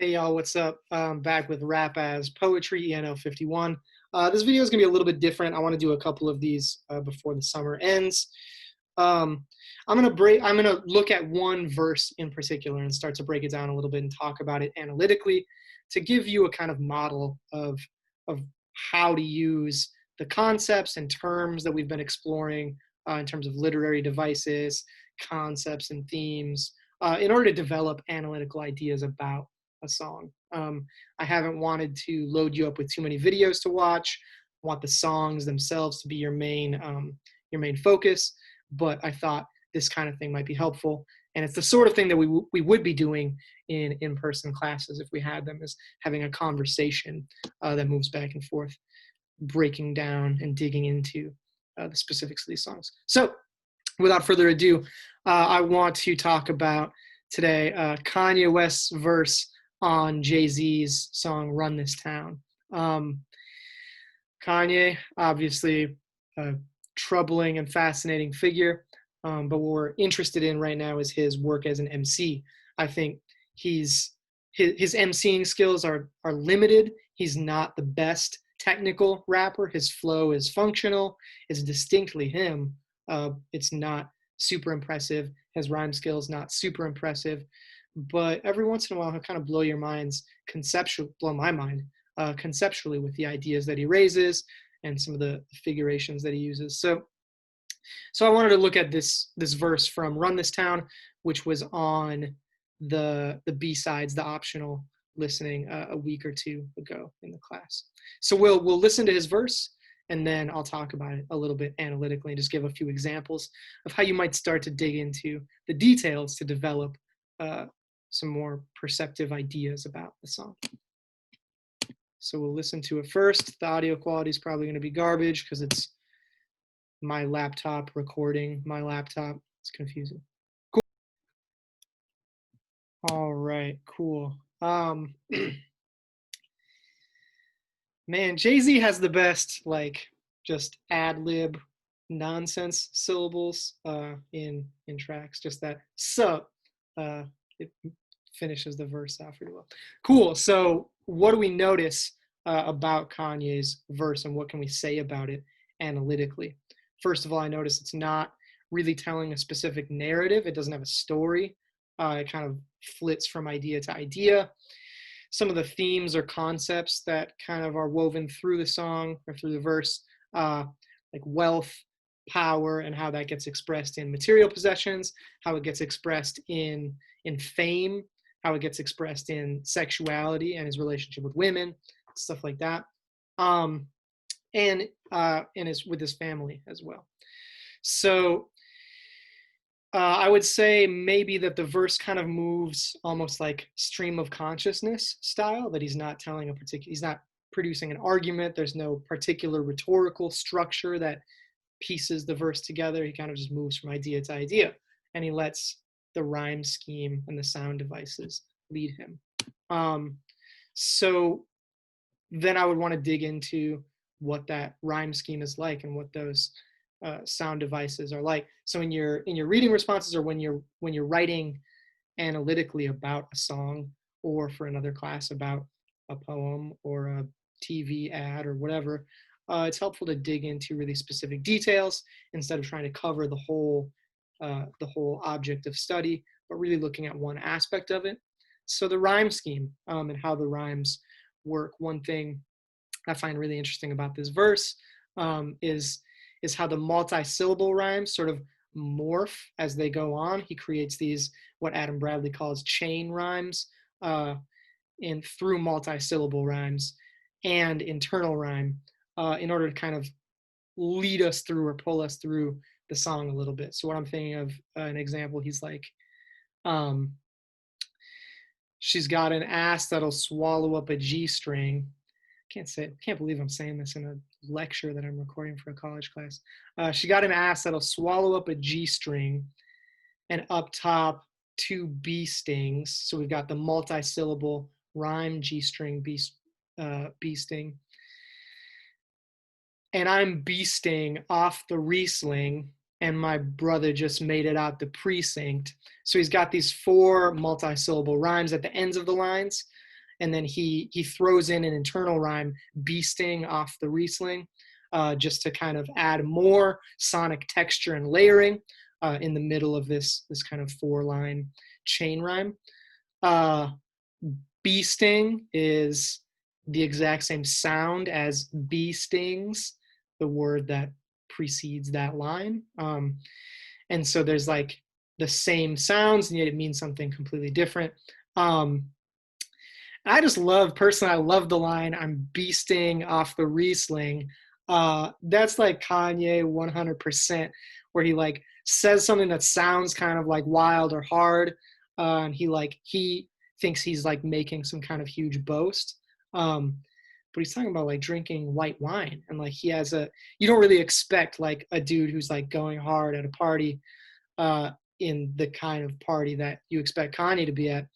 Hey y'all, what's up? I'm back with Rap as Poetry, ENO51. This video is going to be a little bit different. I want to do a couple of these before the summer ends. Um, I'm gonna look at one verse in particular and start to break it down a little bit and talk about it analytically to give you a kind of model of how to use the concepts and terms that we've been exploring in terms of literary devices, concepts and themes in order to develop analytical ideas about a song. I haven't wanted to load you up with too many videos to watch. I want the songs themselves to be your main focus, but I thought this kind of thing might be helpful. And it's the sort of thing that we would be doing in in-person classes if we had them, is having a conversation that moves back and forth, breaking down and digging into the specifics of these songs. So without further ado, I want to talk about today Kanye West's verse on Jay-Z's song Run This Town. Kanye, obviously a troubling and fascinating figure, but what we're interested in right now is his work as an MC. I think his MCing skills are limited. He's not the best technical rapper. His flow is functional. It's distinctly him. It's not super impressive. His rhyme skills not super impressive. But every once in a while, he'll kind of blow my mind conceptually with the ideas that he raises and some of the figurations that he uses. So I wanted to look at this verse from Run This Town, which was on the B-sides, the optional listening a week or two ago in the class. So we'll listen to his verse, and then I'll talk about it a little bit analytically and just give a few examples of how you might start to dig into the details to develop some more perceptive ideas about the song. So we'll listen to it first. The audio quality is probably going to be garbage because it's my laptop recording my laptop. It's confusing. Cool. All right, cool. Man, Jay-Z has the best just ad-lib nonsense syllables in tracks. Just that sup. It finishes the verse out pretty well. Cool. So what do we notice about Kanye's verse, and what can we say about it analytically? First of all, I notice it's not really telling a specific narrative. It doesn't have a story. It kind of flits from idea to idea. Some of the themes or concepts that kind of are woven through the song or through the verse, like wealth, power, and how that gets expressed in material possessions, how it gets expressed in fame, how it gets expressed in sexuality and his relationship with women, stuff like that, and with his family as well. So I would say maybe that the verse kind of moves almost like stream of consciousness style, that he's not producing an argument. There's no particular rhetorical structure that pieces the verse together. He kind of just moves from idea to idea, and he lets the rhyme scheme and the sound devices lead him. So then I would want to dig into what that rhyme scheme is like and what those sound devices are like. So in your reading responses, or when you're writing analytically about a song, or for another class about a poem or a TV ad or whatever, it's helpful to dig into really specific details instead of trying to cover the whole object of study, but really looking at one aspect of it. So the rhyme scheme and how the rhymes work. One thing I find really interesting about this verse is how the multi-syllable rhymes sort of morph as they go on. He creates these, what Adam Bradley calls chain rhymes, through multi-syllable rhymes and internal rhyme, in order to kind of lead us through or pull us through the song a little bit. So what I'm thinking of, an example, he's like, she's got an ass that'll swallow up a G string. Can't believe I'm saying this in a lecture that I'm recording for a college class. She got an ass that'll swallow up a G string, and up top 2 B stings. So we've got the multi-syllable rhyme G string, B sting. And I'm beasting off the Riesling, and my brother just made it out the precinct. So he's got these 4 multi-syllable rhymes at the ends of the lines. and then he throws in an internal rhyme, beasting off the Riesling, just to kind of add more sonic texture and layering in the middle of this kind of 4-line chain rhyme. Bee sting is the exact same sound as bee stings, the word that precedes that line. And so there's like the same sounds, and yet it means something completely different. I just love, personally, I love the line, I'm beasting off the Riesling. That's like Kanye 100%, where he like says something that sounds kind of like wild or hard. And he thinks he's like making some kind of huge boast. But he's talking about like drinking white wine. And like you don't really expect like a dude who's like going hard at a party, in the kind of party that you expect Kanye to be at,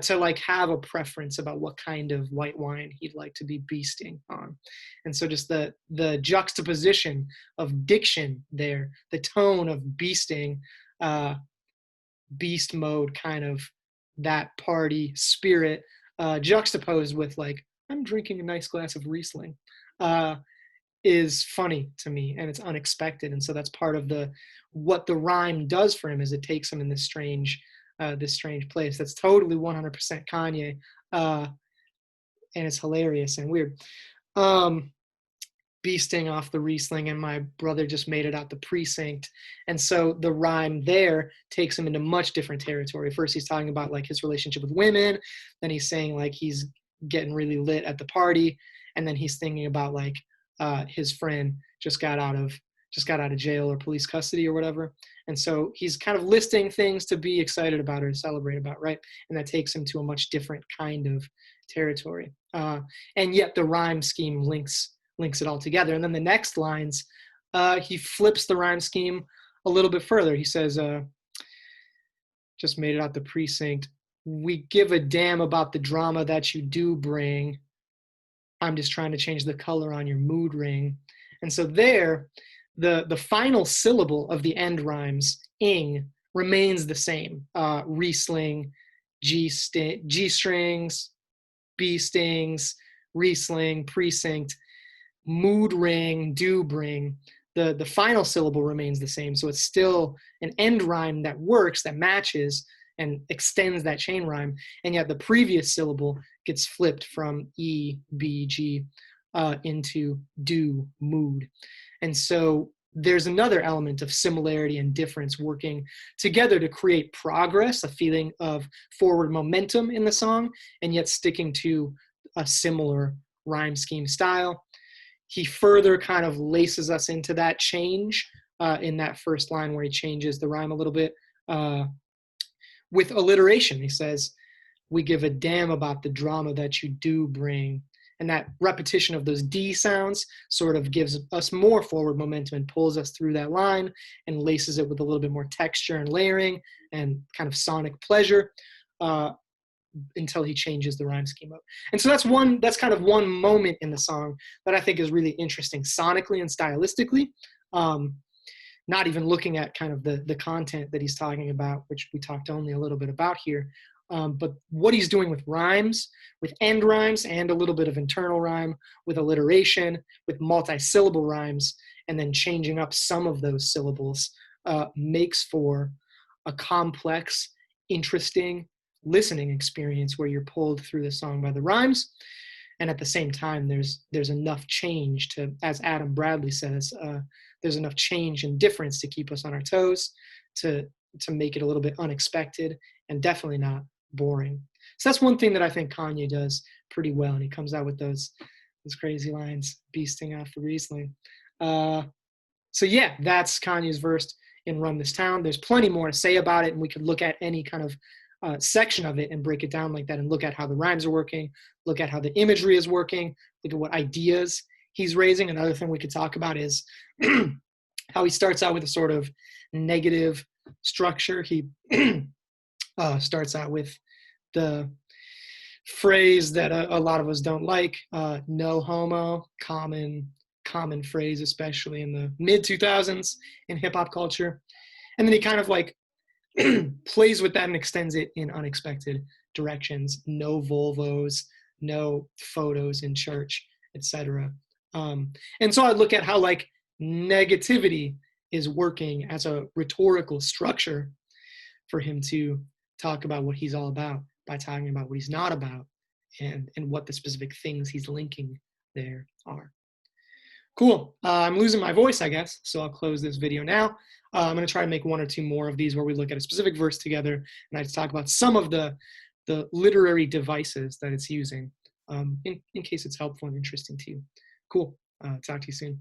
to like have a preference about what kind of white wine he'd like to be beasting on. And so just the juxtaposition of diction there, the tone of beasting, beast mode, kind of that party spirit, juxtaposed with like, I'm drinking a nice glass of Riesling, is funny to me, and it's unexpected. And so that's part of what the rhyme does for him, is it takes him in this strange place that's totally 100% Kanye, and it's hilarious and weird. Beasting off the Riesling, and my brother just made it out the precinct. And so the rhyme there takes him into much different territory. First, he's talking about like his relationship with women. Then he's saying like he's getting really lit at the party. And then he's thinking about like his friend just got out of jail or police custody or whatever. And so he's kind of listing things to be excited about or to celebrate about, right? And that takes him to a much different kind of territory. And yet the rhyme scheme links it all together. And then the next lines, he flips the rhyme scheme a little bit further. He says, just made it out the precinct, we give a damn about the drama that you do bring. I'm just trying to change the color on your mood ring. And so there, the final syllable of the end rhymes, ing, remains the same. Riesling, G strings, B stings, Riesling, precinct, mood ring, do bring. The final syllable remains the same. So it's still an end rhyme that works, that matches and extends that chain rhyme. And yet the previous syllable gets flipped from E, B, G into do, mood. And so there's another element of similarity and difference working together to create progress, a feeling of forward momentum in the song, and yet sticking to a similar rhyme scheme style. He further kind of laces us into that change in that first line where he changes the rhyme a little bit with alliteration. He says, we give a damn about the drama that you do bring. And that repetition of those D sounds sort of gives us more forward momentum and pulls us through that line and laces it with a little bit more texture and layering and kind of sonic pleasure until he changes the rhyme scheme up. And so that's kind of one moment in the song that I think is really interesting sonically and stylistically. Not even looking at kind of the content that he's talking about, which we talked only a little bit about here. But what he's doing with rhymes, with end rhymes and a little bit of internal rhyme, with alliteration, with multi-syllable rhymes, and then changing up some of those syllables makes for a complex, interesting listening experience where you're pulled through the song by the rhymes. And at the same time, there's enough change to, as Adam Bradley says, there's enough change and difference to keep us on our toes, to make it a little bit unexpected and definitely not boring. So that's one thing that I think Kanye does pretty well, and he comes out with those crazy lines, beasting off the Riesling. So yeah, that's Kanye's verse in Run This Town. There's plenty more to say about it, and we could look at any kind of section of it and break it down like that and look at how the rhymes are working, look at how the imagery is working, look at what ideas he's raising. Another thing we could talk about is how he starts out with a sort of negative structure. He starts out with the phrase that a lot of us don't like, no homo, common phrase, especially in the mid 2000s in hip hop culture. And then he kind of like plays with that and extends it in unexpected directions. No Volvos, no photos in church, etc. And so I look at how like negativity is working as a rhetorical structure for him to talk about what he's all about by talking about what he's not about and what the specific things he's linking there are. Cool. I'm losing my voice, I guess, so I'll close this video now. I'm going to try to make one or two more of these where we look at a specific verse together, and I just talk about some of the literary devices that it's using in case it's helpful and interesting to you. Cool. Talk to you soon.